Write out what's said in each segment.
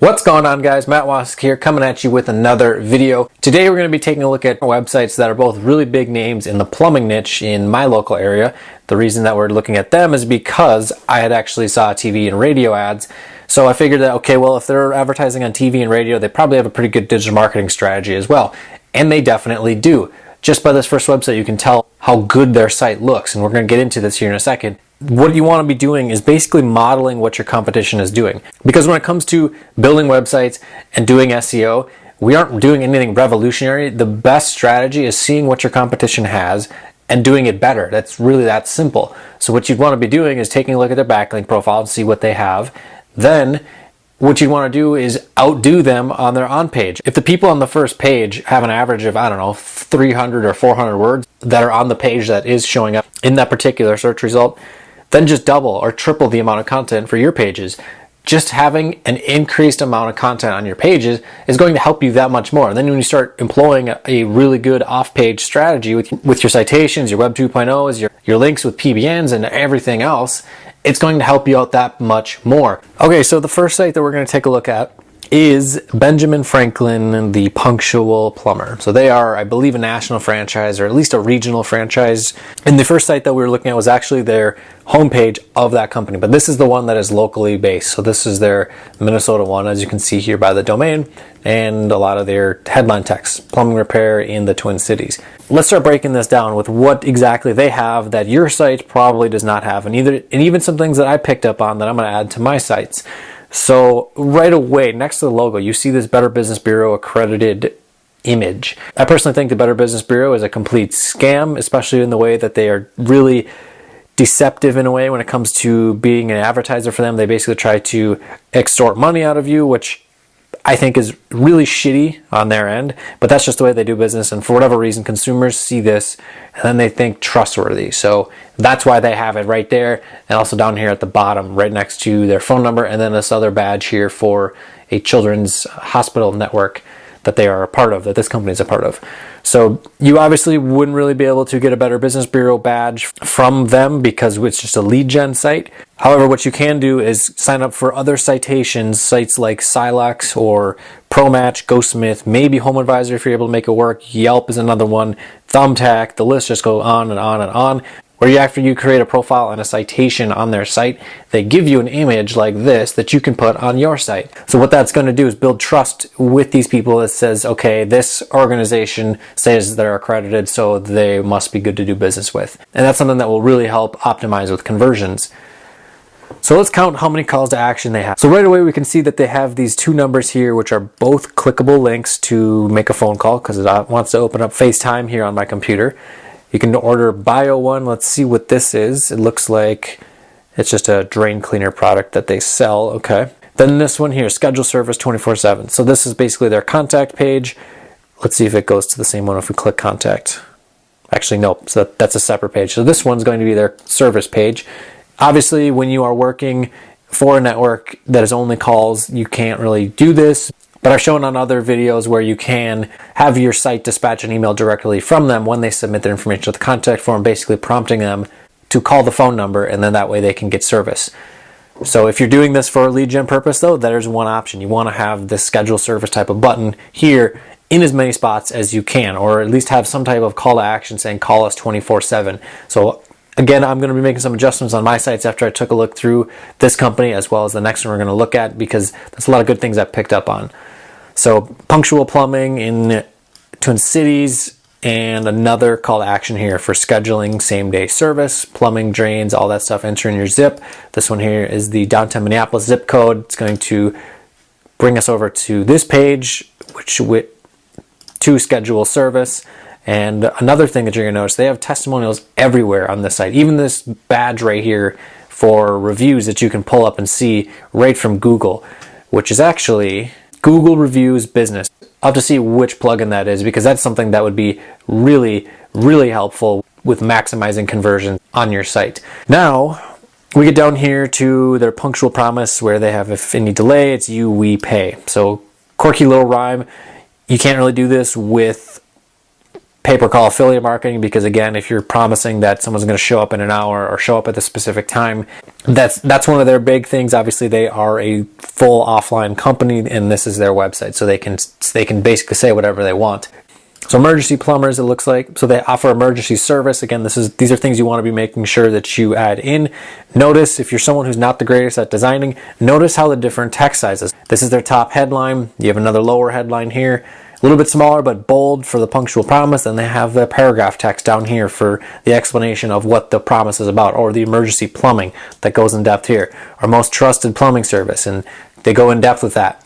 What's going on, guys? Matt Wacek here, coming at you with another video. Today we're going to be taking a look at websites that are both really big names in the plumbing niche in my local area. The reason that we're looking at them is because I had actually saw TV and radio ads. So I figured that, okay, well, if they're advertising on TV and radio, they probably have a pretty good digital marketing strategy as well. And they definitely do. Just by this first website, you can tell how good their site looks. And we're going to get into this here in a second. What you want to be doing is basically modeling what your competition is doing. Because when it comes to building websites and doing SEO, we aren't doing anything revolutionary. The best strategy is seeing what your competition has and doing it better. That's really that simple. So what you'd want to be doing is taking a look at their backlink profile and see what they have. Then what you want to do is outdo them on their on page. If the people on the first page have an average of, 300 or 400 words that are on the page that is showing up in that particular search result, then just double or triple the amount of content for your pages. Just having an increased amount of content on your pages is going to help you that much more. And then when you start employing a really good off-page strategy with your citations, your Web 2.0s, your links with PBNs and everything else, it's going to help you out that much more. Okay, so the first site that we're going to take a look at is Benjamin Franklin, the Punctual Plumber. So they are, I believe, a national franchise or at least a regional franchise. And the first site that we were looking at was actually their homepage of that company. But this is the one that is locally based. So this is their Minnesota one, as you can see here by the domain and a lot of their headline text, plumbing repair in the Twin Cities. Let's start breaking this down with what exactly they have that your site probably does not have, and even some things that I picked up on that I'm going to add to my sites. So right away, next to the logo, you see this Better Business Bureau accredited image. I personally think the Better Business Bureau is a complete scam, especially in the way that they are really deceptive in a way when it comes to being an advertiser for them. They basically try to extort money out of you, which I think is really shitty on their end, but that's just the way they do business. And for whatever reason, consumers see this and then they think trustworthy. So that's why they have it right there. And also down here at the bottom, right next to their phone number. And then this other badge here for a children's hospital network that they are a part of, that this company is a part of. So you obviously wouldn't really be able to get a Better Business Bureau badge from them because it's just a lead gen site. However, what you can do is sign up for other citations, sites like Silex or ProMatch, GhostSmith, maybe HomeAdvisor if you're able to make it work. Yelp is another one, Thumbtack, the list just goes on and on and on. Where after you create a profile and a citation on their site, they give you an image like this that you can put on your site. So what that's going to do is build trust with these people that says, okay, this organization says they're accredited, so they must be good to do business with. And that's something that will really help optimize with conversions. So let's count how many calls to action they have. So right away we can see that they have these two numbers here, which are both clickable links to make a phone call because it wants to open up FaceTime here on my computer. You can order Bio One. Let's see what this is. It looks like it's just a drain cleaner product that they sell. Okay. Then this one here, schedule service 24/7. So this is basically their contact page. Let's see if it goes to the same one if we click contact. Actually, nope. So that's a separate page. So this one's going to be their service page. Obviously, when you are working for a network that is only calls, you can't really do this. But I've shown on other videos where you can have your site dispatch an email directly from them when they submit their information to the contact form, basically prompting them to call the phone number, and then that way they can get service. So if you're doing this for a lead gen purpose, though, there's one option. You want to have this schedule service type of button here in as many spots as you can, or at least have some type of call to action saying call us 24/7. So again, I'm going to be making some adjustments on my sites after I took a look through this company as well as the next one we're going to look at, because there's a lot of good things I picked up on. So Punctual Plumbing in Twin Cities, and another call to action here for scheduling same day service, plumbing, drains, all that stuff. Enter in your zip. This one here is the downtown Minneapolis zip code. It's going to bring us over to this page, which to schedule service. And another thing that you're going to notice, they have testimonials everywhere on this site. Even this badge right here for reviews that you can pull up and see right from Google, which is actually Google Reviews Business. I'll have to see which plugin that is, because that's something that would be really, really helpful with maximizing conversion on your site. Now, we get down here to their punctual promise where they have, if any delay, it's you, we pay. So quirky little rhyme. You can't really do this with pay-per-call affiliate marketing, because again, if you're promising that someone's going to show up in an hour or show up at a specific time, that's one of their big things. Obviously, they are a full offline company, and this is their website, so they can basically say whatever they want. So emergency plumbers, it looks like. So they offer emergency service. Again, these are things you want to be making sure that you add in. Notice, if you're someone who's not the greatest at designing, notice how the different text sizes. This is their top headline. You have another lower headline here, a little bit smaller but bold for the punctual promise. And they have the paragraph text down here for the explanation of what the promise is about, or the emergency plumbing that goes in depth here. Our most trusted plumbing service, and they go in depth with that.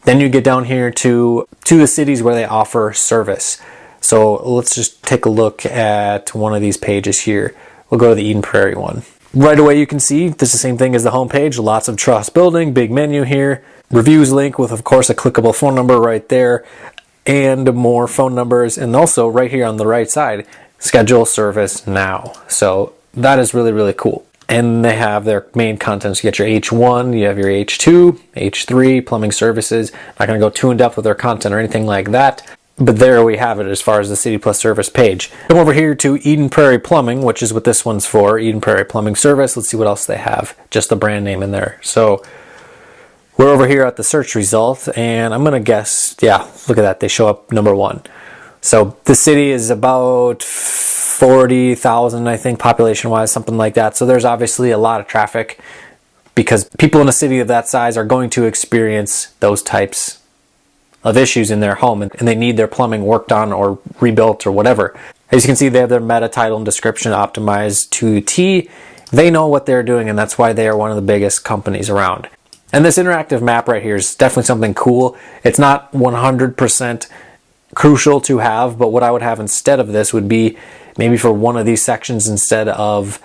Then you get down here to the cities where they offer service. So let's just take a look at one of these pages here. We'll go to the Eden Prairie one. Right away you can see this is the same thing as the home page. Lots of trust building, big menu here. Reviews link with, of course, a clickable phone number right there, and more phone numbers. And also right here on the right side, schedule service now. So that is really, really cool. And they have their main content. So you get your H1, you have your H2, H3, plumbing services. Not going to go too in depth with their content or anything like that. But there we have it as far as the City Plus Service page. Come over here to Eden Prairie Plumbing, which is what this one's for, Eden Prairie Plumbing Service. Let's see what else they have. Just the brand name in there. So we're over here at the search result, and I'm going to guess, yeah, look at that. They show up number 1. So the city is about 40,000, I think, population-wise, something like that. So there's obviously a lot of traffic, because people in a city of that size are going to experience those types of issues in their home, and they need their plumbing worked on or rebuilt or whatever. As you can see, they have their meta title and description optimized to T. They know what they're doing, and that's why they are one of the biggest companies around. And this interactive map right here is definitely something cool. It's not 100% crucial to have, but what I would have instead of this would be maybe for one of these sections, instead of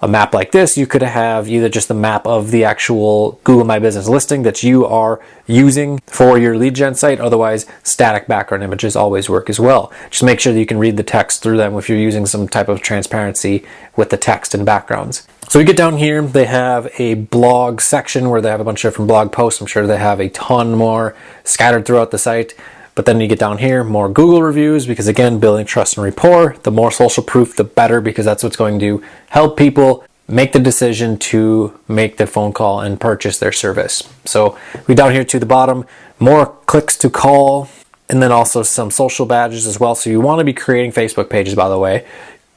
a map like this, you could have either just the map of the actual Google My Business listing that you are using for your lead gen site. Otherwise, static background images always work as well. Just make sure that you can read the text through them if you're using some type of transparency with the text and backgrounds. So we get down here, they have a blog section where they have a bunch of different blog posts. I'm sure they have a ton more scattered throughout the site. But then you get down here, more Google reviews, because again, building trust and rapport. The more social proof, the better, because that's what's going to help people make the decision to make the phone call and purchase their service. So we down here to the bottom, more clicks to call, and then also some social badges as well. So you want to be creating Facebook pages, by the way,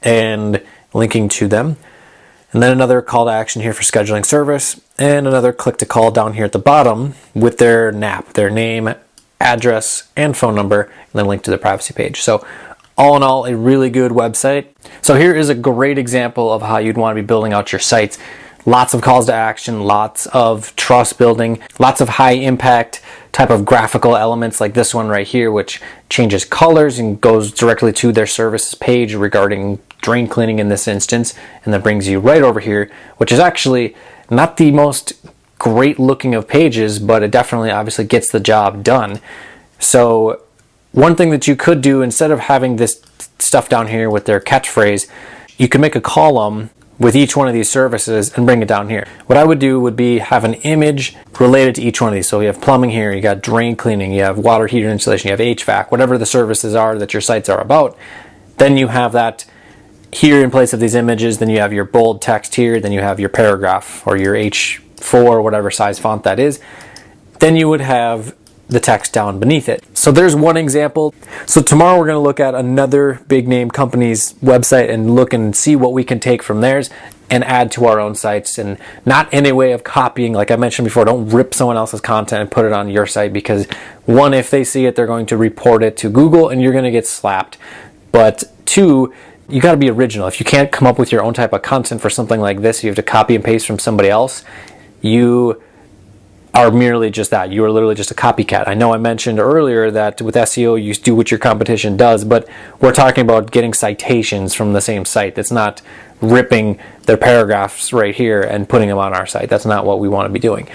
and linking to them. And then another call to action here for scheduling service, and another click to call down here at the bottom with their NAP, their name, address, and phone number, and then link to the privacy page. So all in all, a really good website. So here is a great example of how you'd want to be building out your sites. Lots of calls to action, lots of trust building, lots of high impact type of graphical elements like this one right here, which changes colors and goes directly to their services page regarding drain cleaning in this instance, and then brings you right over here, which is actually not the most great looking of pages, but it definitely obviously gets the job done. So one thing that you could do, instead of having this stuff down here with their catchphrase, you could make a column with each one of these services and bring it down here. What I would do would be have an image related to each one of these. So you have plumbing here, you got drain cleaning, you have water heater installation, you have HVAC, whatever the services are that your sites are about. Then you have that here in place of these images. Then you have your bold text here. Then you have your paragraph or your H4, whatever size font that is. Then you would have the text down beneath it. So there's one example. So tomorrow we're going to look at another big name company's website and look and see what we can take from theirs and add to our own sites, and not in a way of copying. Like I mentioned before, don't rip someone else's content and put it on your site, because one, if they see it, they're going to report it to Google and you're going to get slapped. But two, you got to be original. If you can't come up with your own type of content for something like this, you have to copy and paste from somebody else, you are merely just that. You are literally just a copycat. I know I mentioned earlier that with SEO you do what your competition does, but we're talking about getting citations from the same site. That's not ripping their paragraphs right here and putting them on our site. That's not what we want to be doing.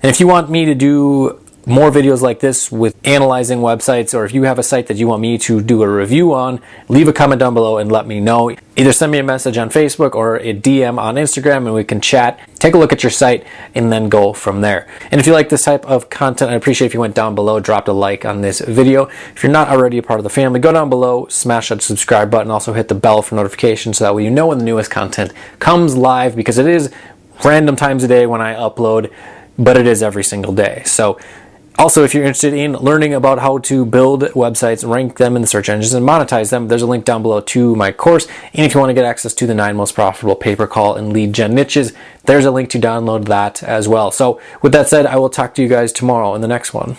And if you want me to do more videos like this with analyzing websites, or if you have a site that you want me to do a review on, leave a comment down below and let me know. Either send me a message on Facebook or a DM on Instagram and we can chat, take a look at your site, and then go from there. And if you like this type of content, I'd appreciate if you went down below, dropped a like on this video. If you're not already a part of the family, go down below, smash that subscribe button, also hit the bell for notifications so that way you know when the newest content comes live, because it is random times a day when I upload, but it is every single day. So also, if you're interested in learning about how to build websites, rank them in the search engines, and monetize them, there's a link down below to my course. And if you want to get access to the 9 most profitable pay-per-call and lead gen niches, there's a link to download that as well. So with that said, I will talk to you guys tomorrow in the next one.